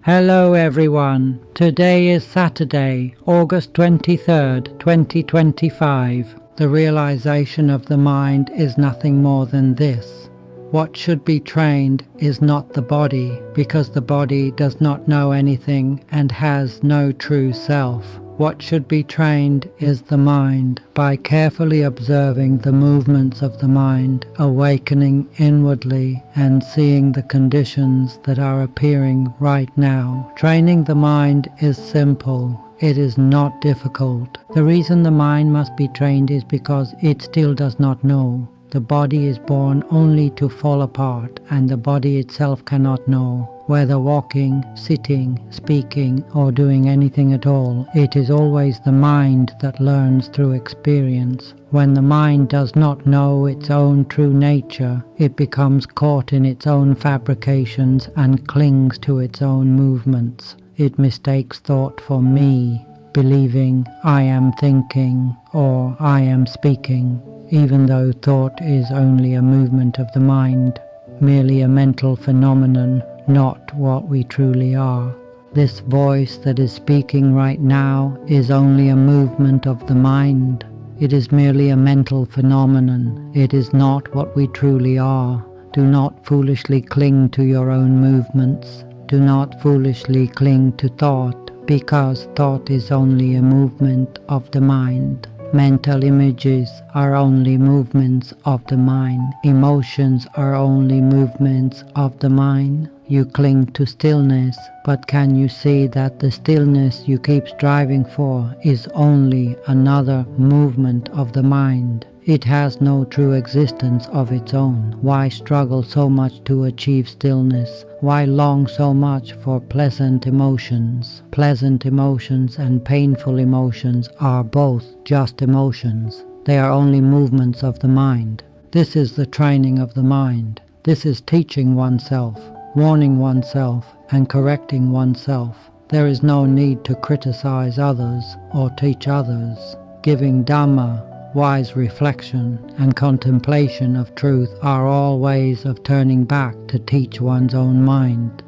Hello everyone, today is Saturday, August 23rd, 2025. The realization of the mind is nothing more than this. What should be trained is not the body, because the body does not know anything and has no true self. What should be trained is the mind, by carefully observing the movements of the mind, awakening inwardly and seeing the conditions that are appearing right now. Training the mind is simple. It is not difficult. The reason the mind must be trained is because it still does not know. The body is born only to fall apart, and the body itself cannot know. Whether walking, sitting, speaking, or doing anything at all, it is always the mind that learns through experience. When the mind does not know its own true nature, it becomes caught in its own fabrications and clings to its own movements. It mistakes thought for me, believing I am thinking or I am speaking, even though thought is only a movement of the mind, merely a mental phenomenon, not what we truly are. This voice that is speaking right now is only a movement of the mind. It is merely a mental phenomenon. It is not what we truly are. Do not foolishly cling to your own movements. Do not foolishly cling to thought, because thought is only a movement of the mind. Mental images are only movements of the mind. Emotions are only movements of the mind. You cling to stillness, but can you see that the stillness you keep striving for is only another movement of the mind? It has no true existence of its own. Why struggle so much to achieve stillness? Why long so much for pleasant emotions? Pleasant emotions and painful emotions are both just emotions. They are only movements of the mind. This is the training of the mind. This is teaching oneself, warning oneself, and correcting oneself. There is no need to criticize others or teach others. Giving Dhamma, wise reflection, and contemplation of truth are all ways of turning back to teach one's own mind.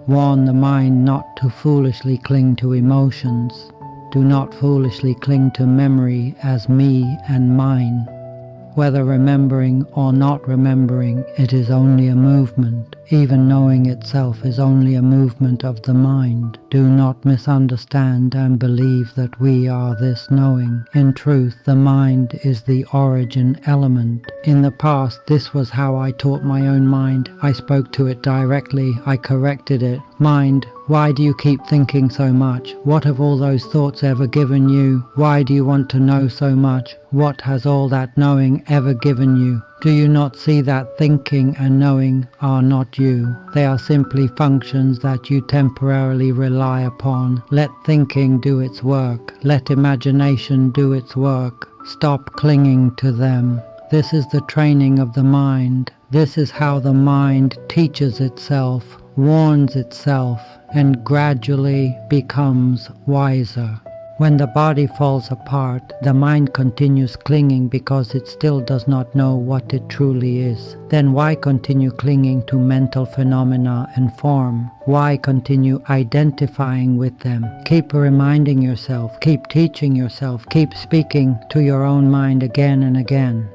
Warn the mind not to foolishly cling to emotions. Do not foolishly cling to memory as me and mine. Whether remembering or not remembering, it is only a movement. Even knowing itself is only a movement of the mind. Do not misunderstand and believe that we are this knowing. In truth, the mind is the origin element. In the past, this was how I taught my own mind. I spoke to it directly. I corrected it. Mind, why do you keep thinking so much? What have all those thoughts ever given you? Why do you want to know so much? What has all that knowing ever given you? Do you not see that thinking and knowing are not you? They are simply functions that you temporarily rely upon. Let thinking do its work. Let imagination do its work. Stop clinging to them. This is the training of the mind. This is how the mind teaches itself, warns itself, and gradually becomes wiser. When the body falls apart, the mind continues clinging because it still does not know what it truly is. Then why continue clinging to mental phenomena and form? Why continue identifying with them? Keep reminding yourself, keep teaching yourself, keep speaking to your own mind again and again.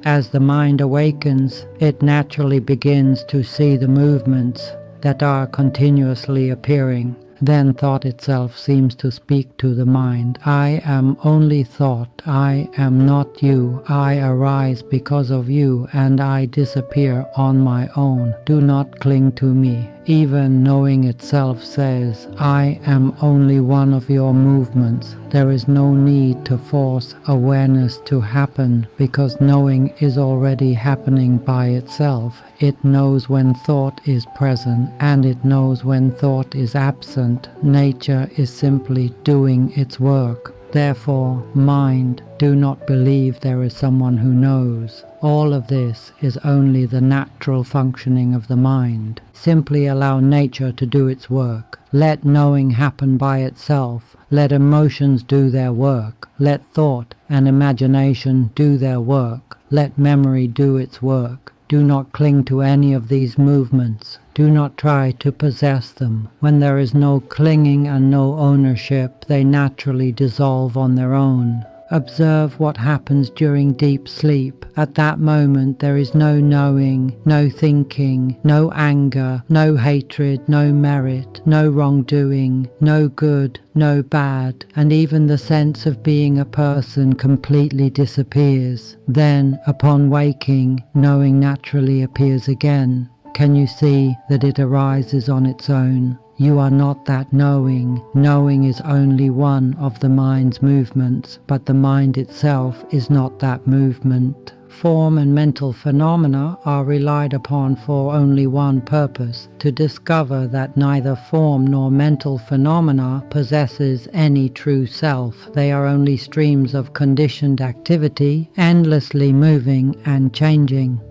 As the mind awakens, it naturally begins to see the movements that are continuously appearing. Then thought itself seems to speak to the mind. I am only thought. I am not you. I arise because of you, and I disappear on my own. Do not cling to me. Even knowing itself says, I am only one of your movements. There is no need to force awareness to happen, because knowing is already happening by itself. It knows when thought is present, and it knows when thought is absent. Nature is simply doing its work. Therefore, mind, do not believe there is someone who knows. All of this is only the natural functioning of the mind. Simply allow nature to do its work. Let knowing happen by itself. Let emotions do their work. Let thought and imagination do their work. Let memory do its work. Do not cling to any of these movements. Do not try to possess them. When there is no clinging and no ownership, they naturally dissolve on their own. Observe what happens during deep sleep. At that moment there is no knowing, no thinking, no anger, no hatred, no merit, no wrongdoing, no good, no bad, and even the sense of being a person completely disappears. Then, upon waking, knowing naturally appears again. Can you see that it arises on its own? You are not that knowing. Knowing is only one of the mind's movements, but the mind itself is not that movement. Form and mental phenomena are relied upon for only one purpose, to discover that neither form nor mental phenomena possesses any true self. They are only streams of conditioned activity, endlessly moving and changing.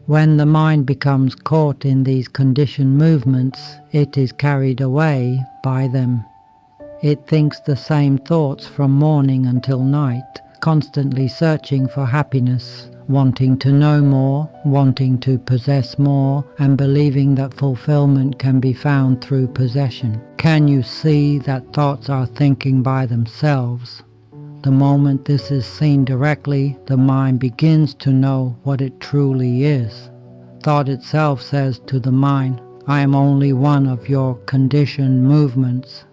When the mind becomes caught in these conditioned movements, it is carried away by them. It thinks the same thoughts from morning until night, constantly searching for happiness, wanting to know more, wanting to possess more, and believing that fulfillment can be found through possession. Can you see that thoughts are thinking by themselves? The moment this is seen directly, the mind begins to know what it truly is. Thought itself says to the mind, I am only one of your conditioned movements.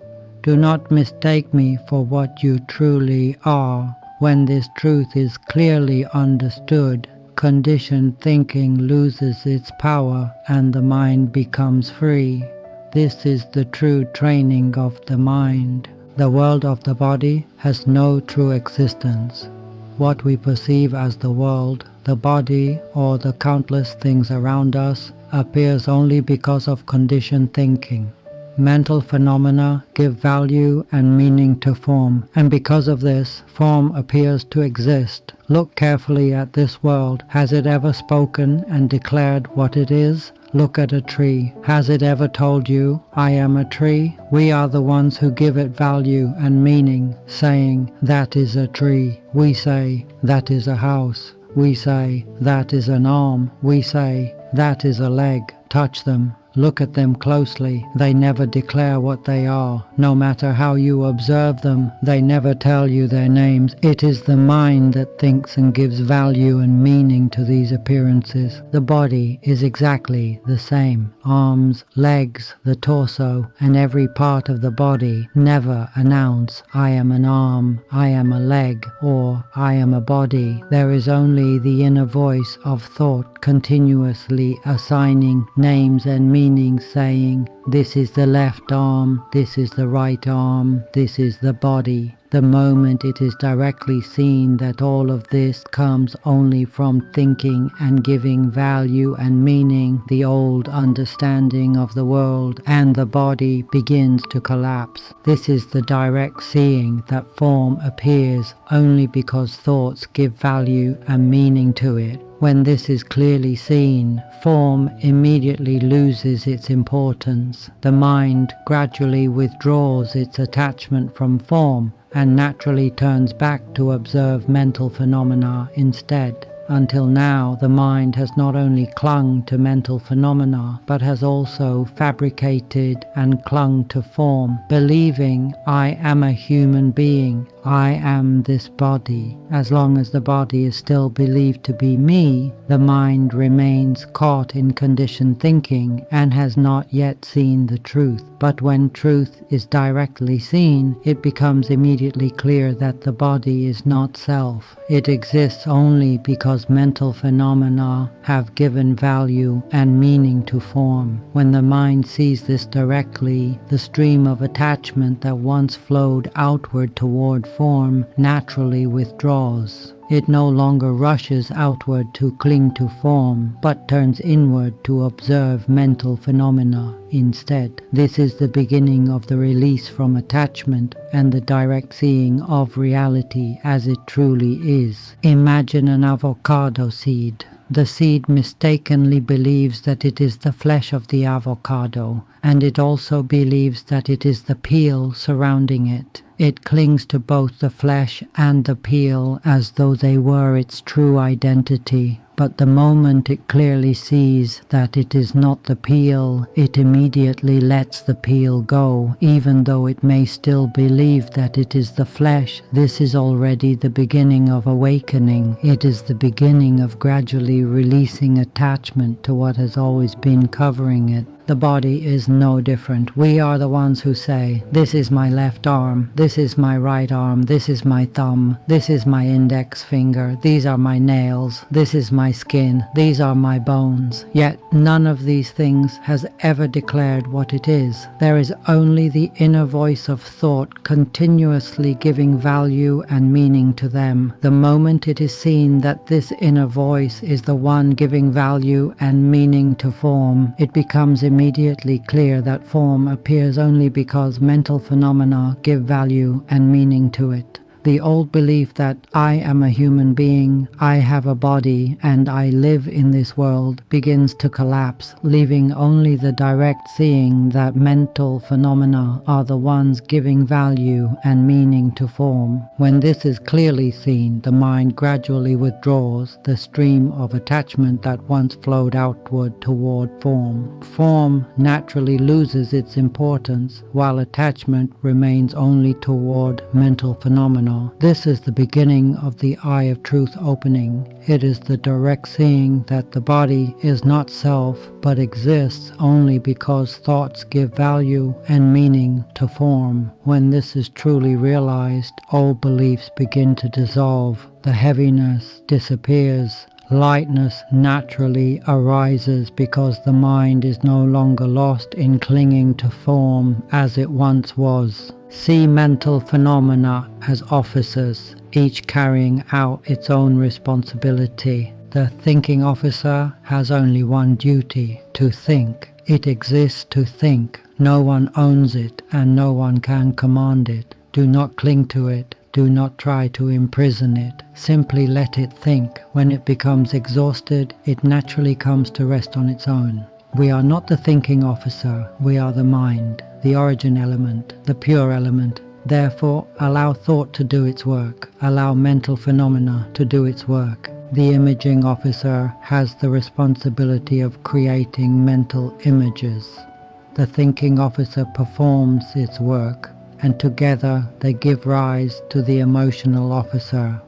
Do not mistake me for what you truly are. When this truth is clearly understood, conditioned thinking loses its power and the mind becomes free. This is the true training of the mind. The world of the body has no true existence. What we perceive as the world, the body, or the countless things around us appears only because of conditioned thinking. Mental phenomena give value and meaning to form, and because of this, form appears to exist. Look carefully at this world. Has it ever spoken and declared what it is? Look at a tree. Has it ever told you, I am a tree? We are the ones who give it value and meaning, saying, that is a tree. We say, that is a house. We say, that is an arm. We say, that is a leg. Touch them. Look at them closely. They never declare what they are. No matter how you observe them, they never tell you their names. It is the mind that thinks and gives value and meaning to these appearances. The body is exactly the same. Arms, legs, the torso, and every part of the body never announce, I am an arm, I am a leg, or I am a body. There is only the inner voice of thought continuously assigning names and meanings, saying, this is the left arm, this is the right arm, this is the body. The moment it is directly seen that all of this comes only from thinking and giving value and meaning, the old understanding of the world and the body begins to collapse. This is the direct seeing that form appears only because thoughts give value and meaning to it. When this is clearly seen, form immediately loses its importance. The mind gradually withdraws its attachment from form and naturally turns back to observe mental phenomena instead. Until now, the mind has not only clung to mental phenomena, but has also fabricated and clung to form, believing, I am a human being, I am this body. As long as the body is still believed to be me, the mind remains caught in conditioned thinking and has not yet seen the truth. But when truth is directly seen, it becomes immediately clear that the body is not self. It exists only because mental phenomena have given value and meaning to form. When the mind sees this directly, the stream of attachment that once flowed outward toward form naturally withdraws. It no longer rushes outward to cling to form, but turns inward to observe mental phenomena instead. This is the beginning of the release from attachment and the direct seeing of reality as it truly is. Imagine an avocado seed. The seed mistakenly believes that it is the flesh of the avocado, and it also believes that it is the peel surrounding it. It clings to both the flesh and the peel as though they were its true identity. But the moment it clearly sees that it is not the peel, it immediately lets the peel go, even though it may still believe that it is the flesh. This is already the beginning of awakening. It is the beginning of gradually releasing attachment to what has always been covering it. The body is no different. We are the ones who say, this is my left arm, this is my right arm, this is my thumb, this is my index finger, these are my nails, this is my skin, these are my bones. Yet none of these things has ever declared what it is. There is only the inner voice of thought continuously giving value and meaning to them. The moment it is seen that this inner voice is the one giving value and meaning to form, it becomes immediately clear that form appears only because mental phenomena give value and meaning to it. The old belief that I am a human being, I have a body, and I live in this world begins to collapse, leaving only the direct seeing that mental phenomena are the ones giving value and meaning to form. When this is clearly seen, the mind gradually withdraws the stream of attachment that once flowed outward toward form. Form naturally loses its importance, while attachment remains only toward mental phenomena. This is the beginning of the eye of truth opening. It is the direct seeing that the body is not self, but exists only because thoughts give value and meaning to form. When this is truly realized, old beliefs begin to dissolve. The heaviness disappears. Lightness naturally arises because the mind is no longer lost in clinging to form as it once was. See mental phenomena as officers, each carrying out its own responsibility. The thinking officer has only one duty: to think. It exists to think. No one owns it, and no one can command it. Do not cling to it. Do not try to imprison it. Simply let it think. When it becomes exhausted, it naturally comes to rest on its own. We are not the thinking officer, we are the mind, the origin element, the pure element. Therefore, allow thought to do its work. Allow mental phenomena to do its work. The imaging officer has the responsibility of creating mental images. The thinking officer performs its work, and together they give rise to the emotional officer.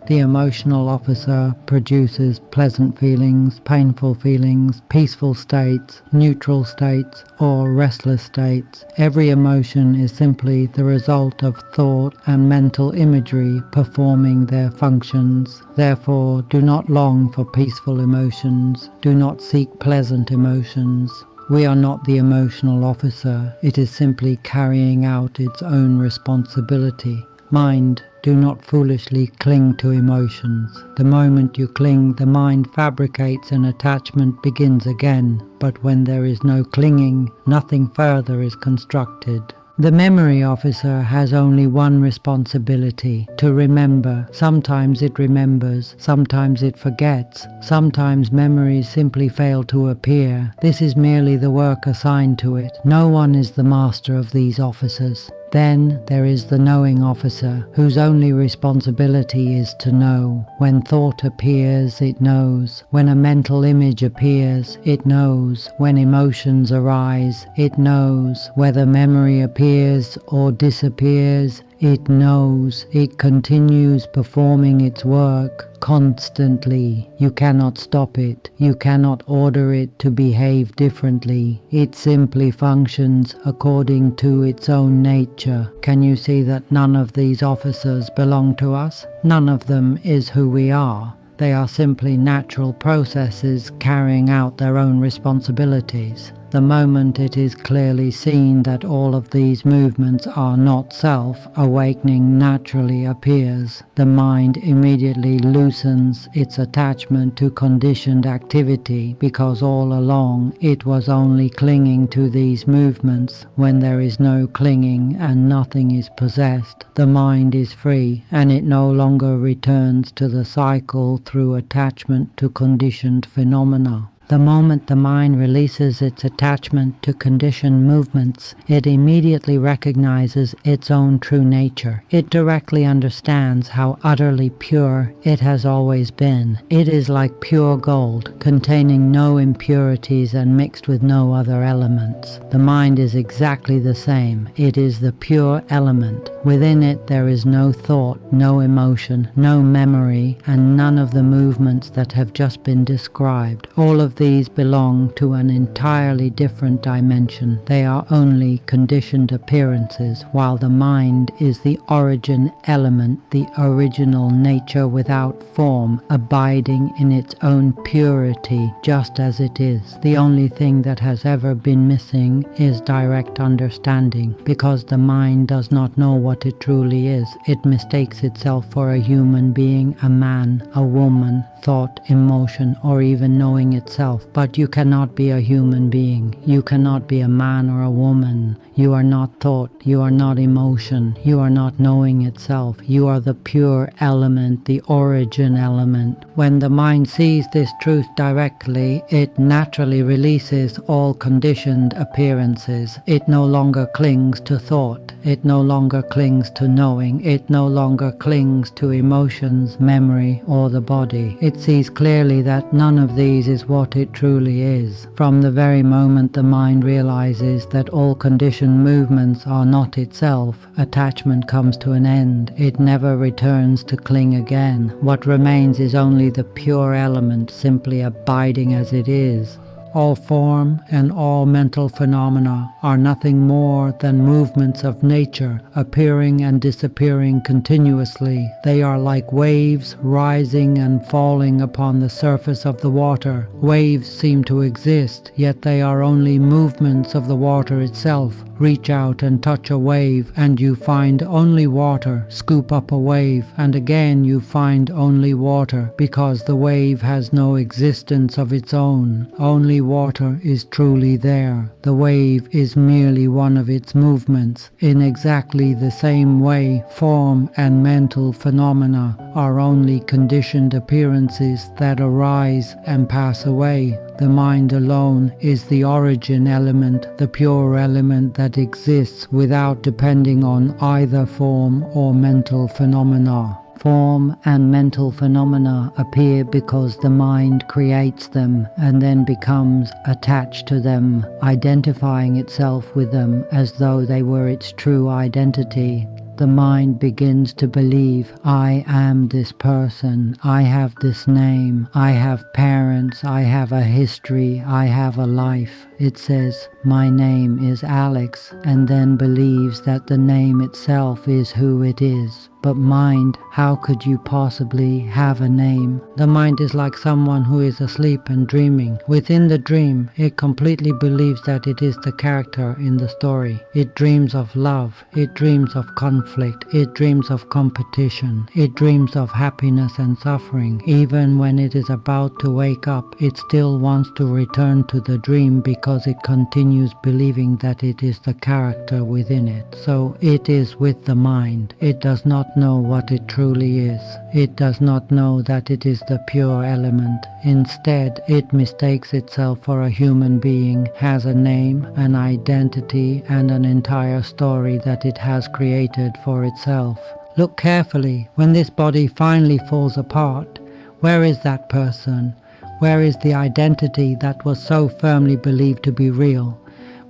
The emotional officer produces pleasant feelings, painful feelings, peaceful states, neutral states, or restless states. Every emotion is simply the result of thought and mental imagery performing their functions. Therefore, do not long for peaceful emotions. Do not seek pleasant emotions. We are not the emotional officer. It is simply carrying out its own responsibility. Mind, do not foolishly cling to emotions. The moment you cling, the mind fabricates and attachment begins again. But when there is no clinging, nothing further is constructed. The memory officer has only one responsibility: to remember. Sometimes it remembers, sometimes it forgets, sometimes memories simply fail to appear. This is merely the work assigned to it. No one is the master of these officers. Then there is the knowing officer, whose only responsibility is to know. When thought appears, it knows. When a mental image appears, it knows. When emotions arise, it knows. Whether memory appears or disappears, it knows. It continues performing its work constantly. You cannot stop it. You cannot order it to behave differently. It simply functions according to its own nature. Can you see that none of these officers belong to us? None of them is who we are. They are simply natural processes carrying out their own responsibilities. The moment it is clearly seen that all of these movements are not self, awakening naturally appears. The mind immediately loosens its attachment to conditioned activity, because all along it was only clinging to these movements. When there is no clinging and nothing is possessed, the mind is free, and it no longer returns to the cycle through attachment to conditioned phenomena. The moment the mind releases its attachment to conditioned movements, it immediately recognizes its own true nature. It directly understands how utterly pure it has always been. It is like pure gold, containing no impurities and mixed with no other elements. The mind is exactly the same. It is the pure element. Within it there is no thought, no emotion, no memory, and none of the movements that have just been described. All of these belong to an entirely different dimension. They are only conditioned appearances, while the mind is the origin element, the original nature without form, abiding in its own purity, just as it is. The only thing that has ever been missing is direct understanding, because the mind does not know what it truly is. It mistakes itself for a human being, a man, a woman, thought, emotion, or even knowing itself. But you cannot be a human being. You cannot be a man or a woman. You are not thought. You are not emotion. You are not knowing itself. You are the pure element, the origin element. When the mind sees this truth directly, it naturally releases all conditioned appearances. It no longer clings to thought. It no longer clings to knowing. It no longer clings to emotions, memory, or the body. It sees clearly that none of these is what it truly is. From the very moment the mind realizes that all conditioned movements are not itself, attachment comes to an end. It never returns to cling again. What remains is only the pure element, simply abiding as it is. All form and all mental phenomena are nothing more than movements of nature, appearing and disappearing continuously. They are like waves rising and falling upon the surface of the water. Waves seem to exist, yet they are only movements of the water itself. Reach out and touch a wave, and you find only water. Scoop up a wave, and again you find only water, because the wave has no existence of its own. Only water is truly there. The wave is merely one of its movements. In exactly the same way, form and mental phenomena are only conditioned appearances that arise and pass away. The mind alone is the origin element, the pure element that exists without depending on either form or mental phenomena. Form and mental phenomena appear because the mind creates them and then becomes attached to them, identifying itself with them as though they were its true identity. The mind begins to believe, I am this person, I have this name, I have parents, I have a history, I have a life. It says, my name is Alex, and then believes that the name itself is who it is. But mind, how could you possibly have a name? The mind is like someone who is asleep and dreaming. Within the dream, it completely believes that it is the character in the story. It dreams of love. It dreams of conflict. It dreams of competition. It dreams of happiness and suffering. Even when it is about to wake up, it still wants to return to the dream because it continues believing that it is the character within it. So it is with the mind. It does not know what it truly is. It does not know that it is the pure element. Instead, it mistakes itself for a human being, has a name, an identity, and an entire story that it has created for itself. Look carefully. When this body finally falls apart, where is that person? Where is the identity that was so firmly believed to be real?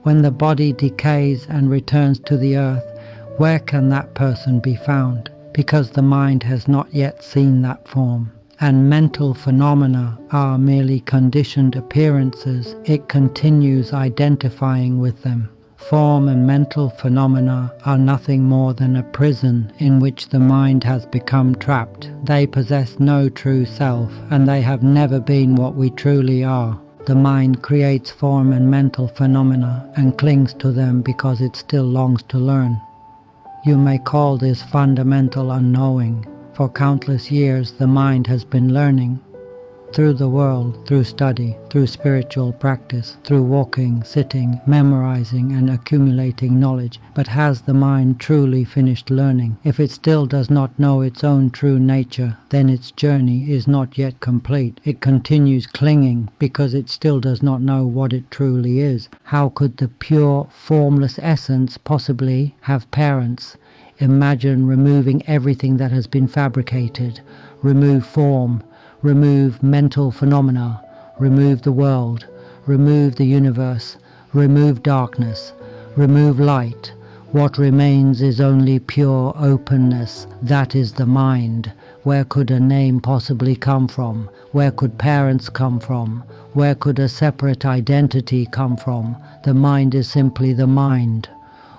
When the body decays and returns to the earth, where can that person be found? Because the mind has not yet seen that form. And mental phenomena are merely conditioned appearances. It continues identifying with them. Form and mental phenomena are nothing more than a prison in which the mind has become trapped. They possess no true self, and they have never been what we truly are. The mind creates form and mental phenomena and clings to them because it still longs to learn. You may call this fundamental unknowing. For countless years the mind has been learning. through the world, through study, through spiritual practice, through walking, sitting, memorizing and accumulating knowledge. But has the mind truly finished learning? If it still does not know its own true nature, then its journey is not yet complete. It continues clinging because it still does not know what it truly is. How could the pure, formless essence possibly have parents? Imagine removing everything that has been fabricated. Remove form, remove mental phenomena, remove the world, remove the universe, remove darkness, remove light. What remains is only pure openness. That is the mind. Where could a name possibly come from? Where could parents come from? Where could a separate identity come from? The mind is simply the mind.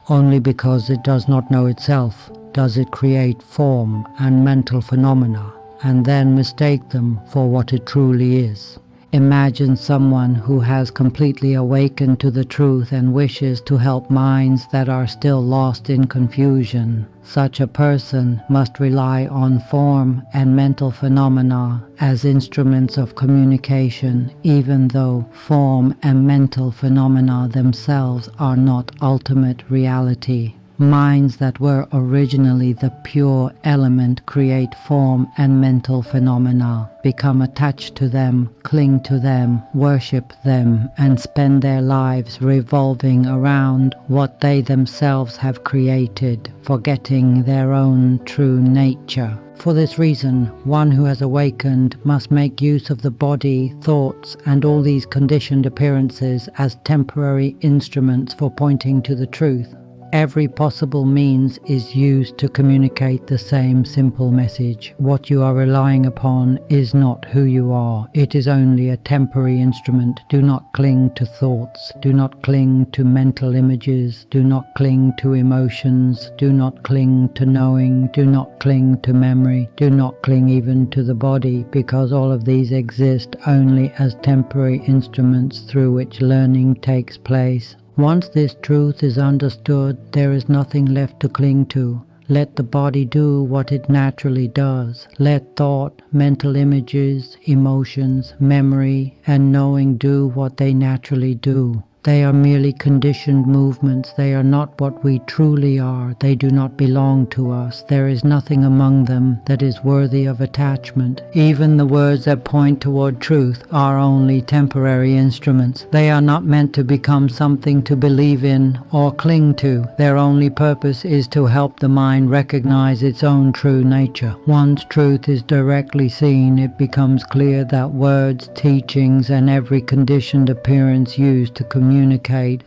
Only because it does not know itself does it create form and mental phenomena, and then mistake them for what it truly is. Imagine someone who has completely awakened to the truth and wishes to help minds that are still lost in confusion. Such a person must rely on form and mental phenomena as instruments of communication, even though form and mental phenomena themselves are not ultimate reality. Minds that were originally the pure element create form and mental phenomena, become attached to them, cling to them, worship them, and spend their lives revolving around what they themselves have created, forgetting their own true nature. For this reason, one who has awakened must make use of the body, thoughts, and all these conditioned appearances as temporary instruments for pointing to the truth. Every possible means is used to communicate the same simple message. What you are relying upon is not who you are. It is only a temporary instrument. Do not cling to thoughts. Do not cling to mental images. Do not cling to emotions. Do not cling to knowing. Do not cling to memory. Do not cling even to the body, because all of these exist only as temporary instruments through which learning takes place. Once this truth is understood, there is nothing left to cling to. Let the body do what it naturally does. Let thought, mental images, emotions, memory, and knowing do what they naturally do. They are merely conditioned movements. They are not what we truly are. They do not belong to us. There is nothing among them that is worthy of attachment. Even the words that point toward truth are only temporary instruments. They are not meant to become something to believe in or cling to. Their only purpose is to help the mind recognize its own true nature. Once truth is directly seen, it becomes clear that words, teachings, and every conditioned appearance used to communicate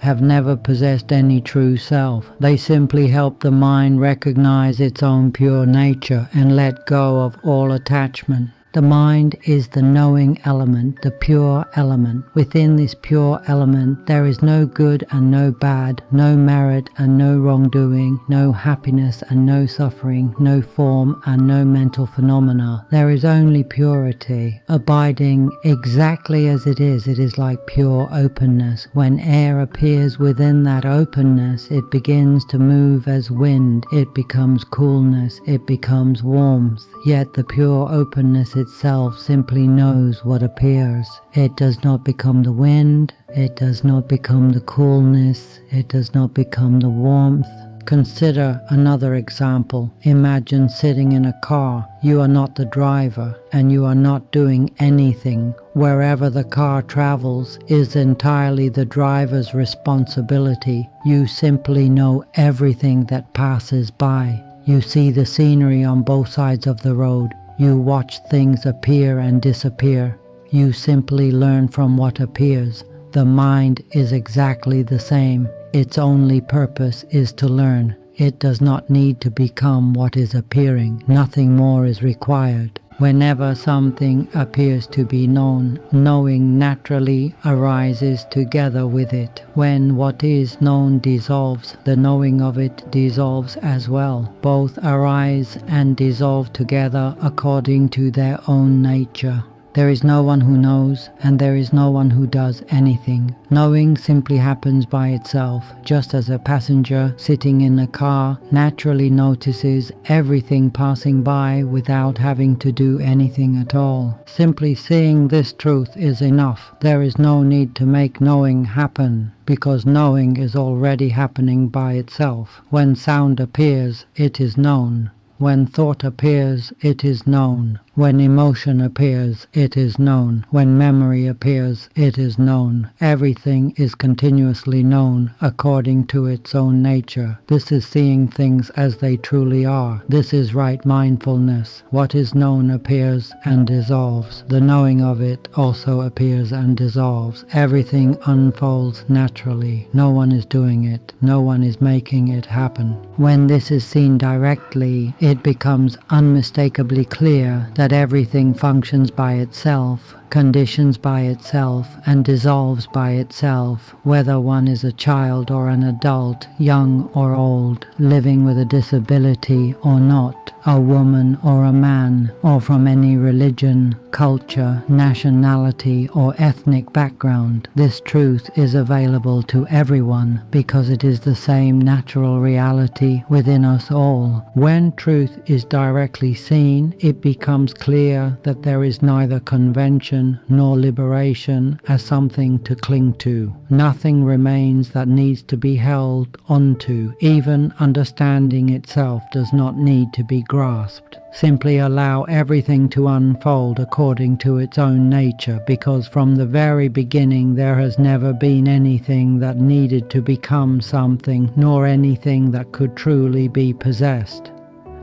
have never possessed any true self. They simply help the mind recognize its own pure nature and let go of all attachment. The mind is the knowing element, the pure element. Within this pure element, there is no good and no bad, no merit and no wrongdoing, no happiness and no suffering, no form and no mental phenomena. There is only purity, abiding exactly as it is. It is like pure openness. When air appears within that openness, it begins to move as wind. It becomes coolness. It becomes warmth. Yet the pure openness itself simply knows what appears. It does not become the wind, it does not become the coolness, it does not become the warmth. Consider another example. Imagine sitting in a car. You are not the driver and you are not doing anything. Wherever the car travels is entirely the driver's responsibility. You simply know everything that passes by. You see the scenery on both sides of the road. You watch things appear and disappear. You simply learn from what appears. The mind is exactly the same. Its only purpose is to learn. It does not need to become what is appearing. Nothing more is required. Whenever something appears to be known, knowing naturally arises together with it. When what is known dissolves, the knowing of it dissolves as well. Both arise and dissolve together according to their own nature. There is no one who knows, and there is no one who does anything. Knowing simply happens by itself, just as a passenger sitting in a car naturally notices everything passing by without having to do anything at all. Simply seeing this truth is enough. There is no need to make knowing happen, because knowing is already happening by itself. When sound appears, it is known. When thought appears, it is known. When emotion appears, it is known. When memory appears, it is known. Everything is continuously known according to its own nature. This is seeing things as they truly are. This is right mindfulness. What is known appears and dissolves. The knowing of it also appears and dissolves. Everything unfolds naturally. No one is doing it. No one is making it happen. When this is seen directly, it becomes unmistakably clear that everything functions by itself, conditions by itself, and dissolves by itself, whether one is a child or an adult, young or old, living with a disability or not, a woman or a man, or from any religion, culture, nationality, or ethnic background. This truth is available to everyone because it is the same natural reality within us all. When truth is directly seen, it becomes clear that there is neither convention nor liberation as something to cling to. Nothing remains that needs to be held onto. Even understanding itself does not need to be grasped. Simply allow everything to unfold according to its own nature, because from the very beginning there has never been anything that needed to become something, nor anything that could truly be possessed.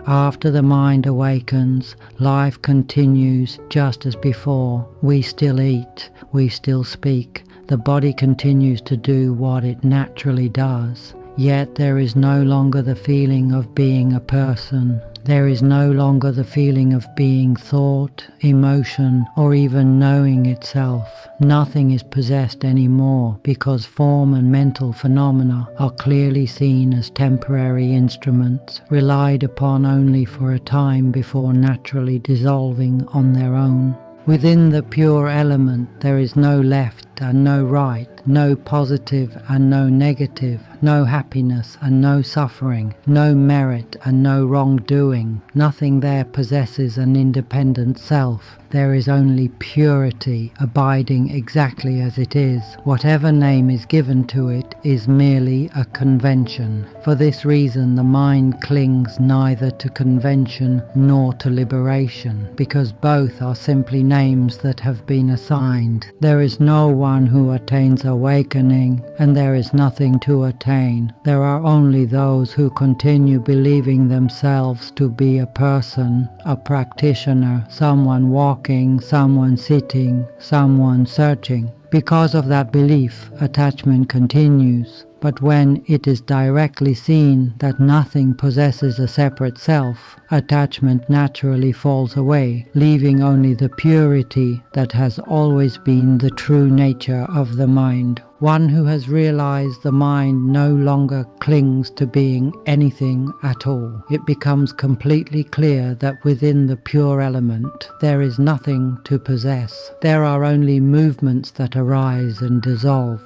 After the mind awakens, life continues just as before. We still eat, we still speak. The body continues to do what it naturally does. Yet there is no longer the feeling of being a person. There is no longer the feeling of being thought, emotion, or even knowing itself. Nothing is possessed anymore because form and mental phenomena are clearly seen as temporary instruments, relied upon only for a time before naturally dissolving on their own. Within the pure element there is no left and no right, no positive and no negative, no happiness and no suffering, no merit and no wrongdoing. Nothing there possesses an independent self. There is only purity, abiding exactly as it is. Whatever name is given to it is merely a convention. For this reason the mind clings neither to convention nor to liberation, because both are simply names that have been assigned. There is no one who attains awakening, and there is nothing to attain. There are only those who continue believing themselves to be a person, a practitioner, someone walking, someone sitting, someone searching. Because of that belief, attachment continues. But when it is directly seen that nothing possesses a separate self, attachment naturally falls away, leaving only the purity that has always been the true nature of the mind. One who has realized the mind no longer clings to being anything at all. It becomes completely clear that within the pure element there is nothing to possess. There are only movements that arise and dissolve.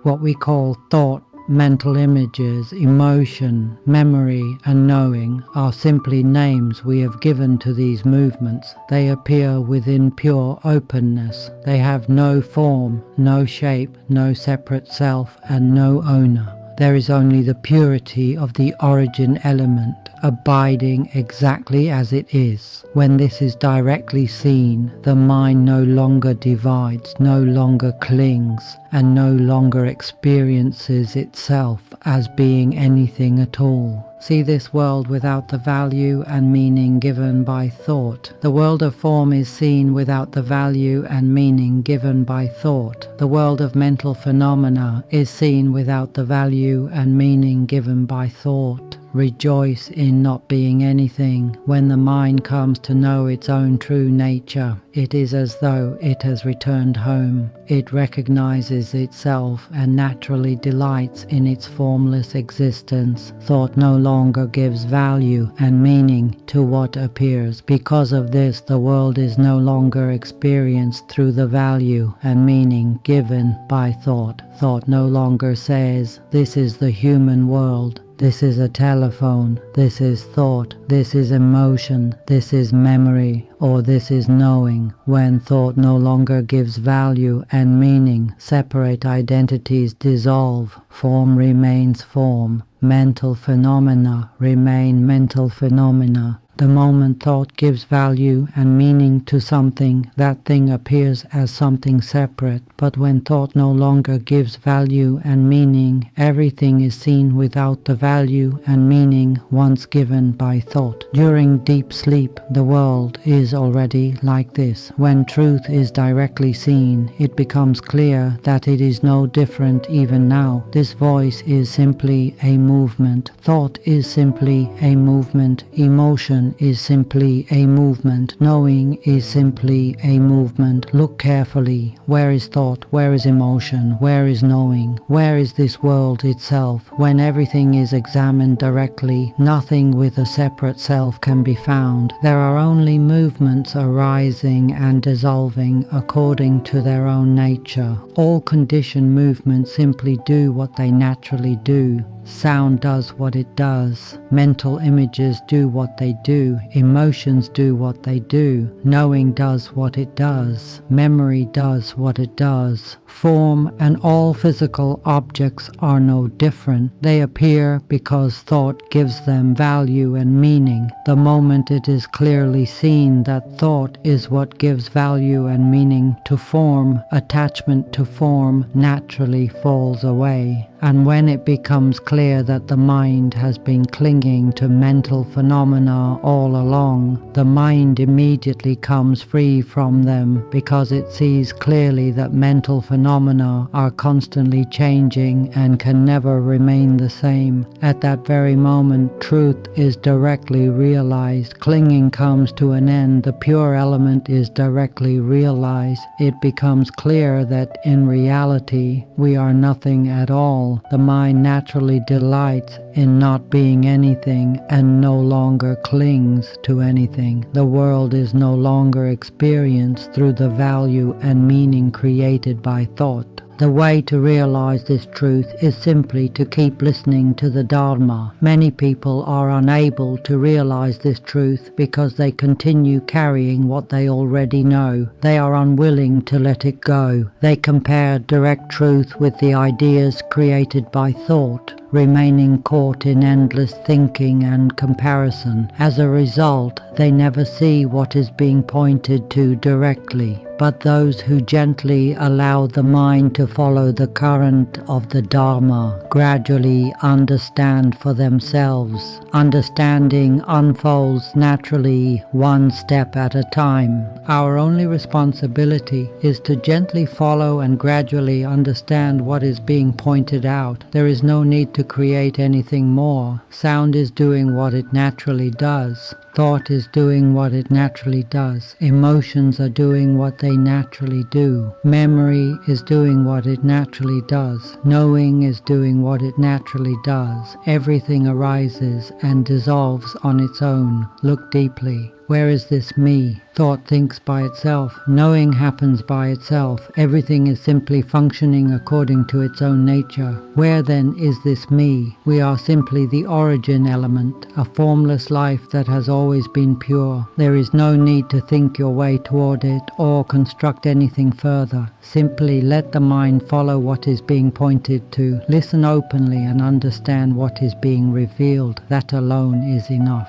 What we call thought, mental images, emotion, memory, and knowing are simply names we have given to these movements. They appear within pure openness. They have no form, no shape, no separate self, and no owner. There is only the purity of the origin element, abiding exactly as it is. When this is directly seen, the mind no longer divides, no longer clings, and no longer experiences itself as being anything at all. See this world without the value and meaning given by thought. The world of form is seen without the value and meaning given by thought. The world of mental phenomena is seen without the value and meaning given by thought. Rejoice in not being anything. When the mind comes to know its own true nature, it is as though it has returned home. It recognizes itself and naturally delights in its formless existence. Thought no longer gives value and meaning to what appears. Because of this, the world is no longer experienced through the value and meaning given by thought. Thought no longer says, "This is the human world. This is a telephone, this is thought, this is emotion, this is memory, or this is knowing." When thought no longer gives value and meaning, separate identities dissolve, form remains form, mental phenomena remain mental phenomena. The moment thought gives value and meaning to something, that thing appears as something separate. But when thought no longer gives value and meaning, everything is seen without the value and meaning once given by thought. During deep sleep, the world is already like this. When truth is directly seen, it becomes clear that it is no different even now. This voice is simply a movement. Thought is simply a movement. Emotion is simply a movement. Knowing is simply a movement. Look carefully. Where is thought? Where is emotion? Where is knowing? Where is this world itself? When everything is examined directly, nothing with a separate self can be found. There are only movements arising and dissolving according to their own nature. All conditioned movements simply do what they naturally do. Sound does what it does. Mental images do what they do. Emotions do what they do. Knowing does what it does. Memory does what it does. Form and all physical objects are no different. They appear because thought gives them value and meaning. The moment it is clearly seen that thought is what gives value and meaning to form, attachment to form naturally falls away. And when it becomes clear that the mind has been clinging to mental phenomena all along, the mind immediately comes free from them because it sees clearly that mental phenomena are constantly changing and can never remain the same. At that very moment, truth is directly realized. Clinging comes to an end. The pure element is directly realized. It becomes clear that in reality, we are nothing at all. The mind naturally delights in not being anything and no longer clings to anything. The world is no longer experienced through the value and meaning created by thought. The way to realize this truth is simply to keep listening to the Dharma. Many people are unable to realize this truth because they continue carrying what they already know. They are unwilling to let it go. They compare direct truth with the ideas created by thought, remaining caught in endless thinking and comparison. As a result, they never see what is being pointed to directly. But those who gently allow the mind to follow the current of the Dharma gradually understand for themselves. Understanding unfolds naturally, one step at a time. Our only responsibility is to gently follow and gradually understand what is being pointed out. There is no need to create anything more. Sound is doing what it naturally does. Thought is doing what it naturally does. Emotions are doing what they naturally do. Memory is doing what it naturally does. Knowing is doing what it naturally does. Everything arises and dissolves on its own. Look deeply. Where is this me? Thought thinks by itself. Knowing happens by itself. Everything is simply functioning according to its own nature. Where then is this me? We are simply the origin element, a formless life that has always been pure. There is no need to think your way toward it or construct anything further. Simply let the mind follow what is being pointed to. Listen openly and understand what is being revealed. That alone is enough.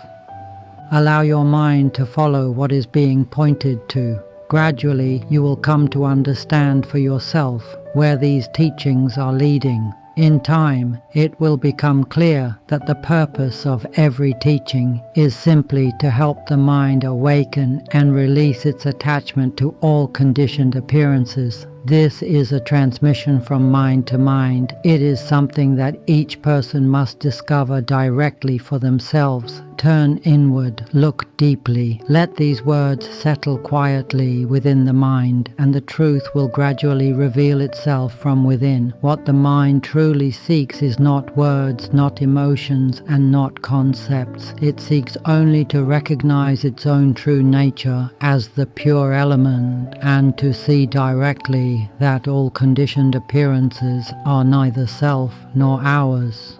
Allow your mind to follow what is being pointed to. Gradually, you will come to understand for yourself where these teachings are leading. In time, it will become clear that the purpose of every teaching is simply to help the mind awaken and release its attachment to all conditioned appearances. This is a transmission from mind to mind. It is something that each person must discover directly for themselves. Turn inward, look deeply. Let these words settle quietly within the mind, and the truth will gradually reveal itself from within. What the mind truly seeks is not words, not emotions, and not concepts. It seeks only to recognize its own true nature as the pure element, and to see directly that all conditioned appearances are neither self nor ours.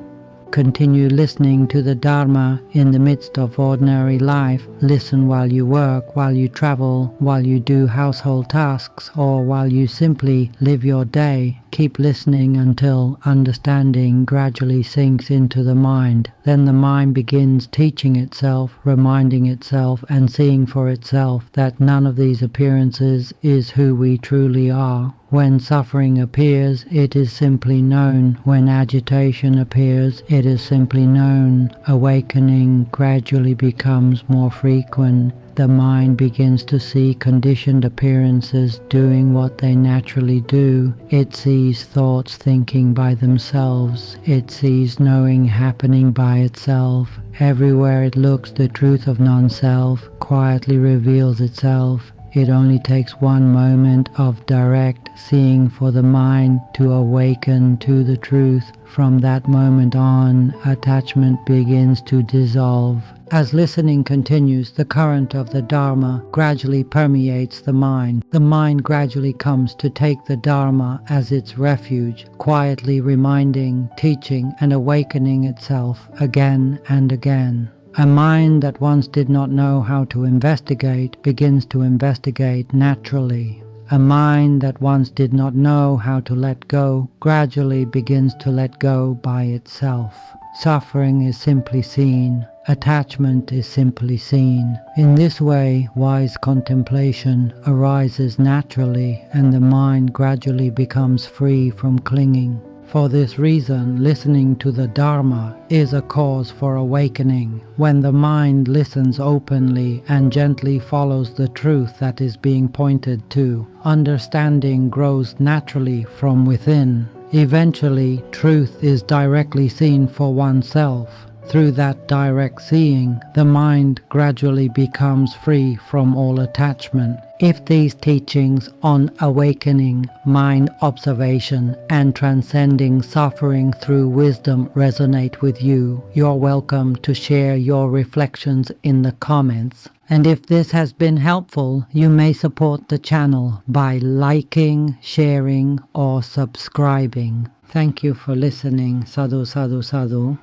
Continue listening to the Dharma in the midst of ordinary life. Listen while you work, while you travel, while you do household tasks, or while you simply live your day. Keep listening until understanding gradually sinks into the mind. Then the mind begins teaching itself, reminding itself, and seeing for itself that none of these appearances is who we truly are. When suffering appears, it is simply known. When agitation appears, it is simply known. Awakening gradually becomes more frequent. The mind begins to see conditioned appearances doing what they naturally do. It sees thoughts thinking by themselves. It sees knowing happening by itself. Everywhere it looks, the truth of non-self quietly reveals itself. It only takes one moment of direct seeing for the mind to awaken to the truth. From that moment on, attachment begins to dissolve. As listening continues, the current of the Dharma gradually permeates the mind. The mind gradually comes to take the Dharma as its refuge, quietly reminding, teaching, and awakening itself again and again. A mind that once did not know how to investigate begins to investigate naturally. A mind that once did not know how to let go gradually begins to let go by itself. Suffering is simply seen. Attachment is simply seen. In this way, wise contemplation arises naturally, and the mind gradually becomes free from clinging. For this reason, listening to the Dharma is a cause for awakening. When the mind listens openly and gently follows the truth that is being pointed to, understanding grows naturally from within. Eventually, truth is directly seen for oneself. Through that direct seeing, the mind gradually becomes free from all attachment. If these teachings on awakening, mind observation, and transcending suffering through wisdom resonate with you, you're welcome to share your reflections in the comments. And if this has been helpful, you may support the channel by liking, sharing, or subscribing. Thank you for listening. Sadhu, sadhu, sadhu.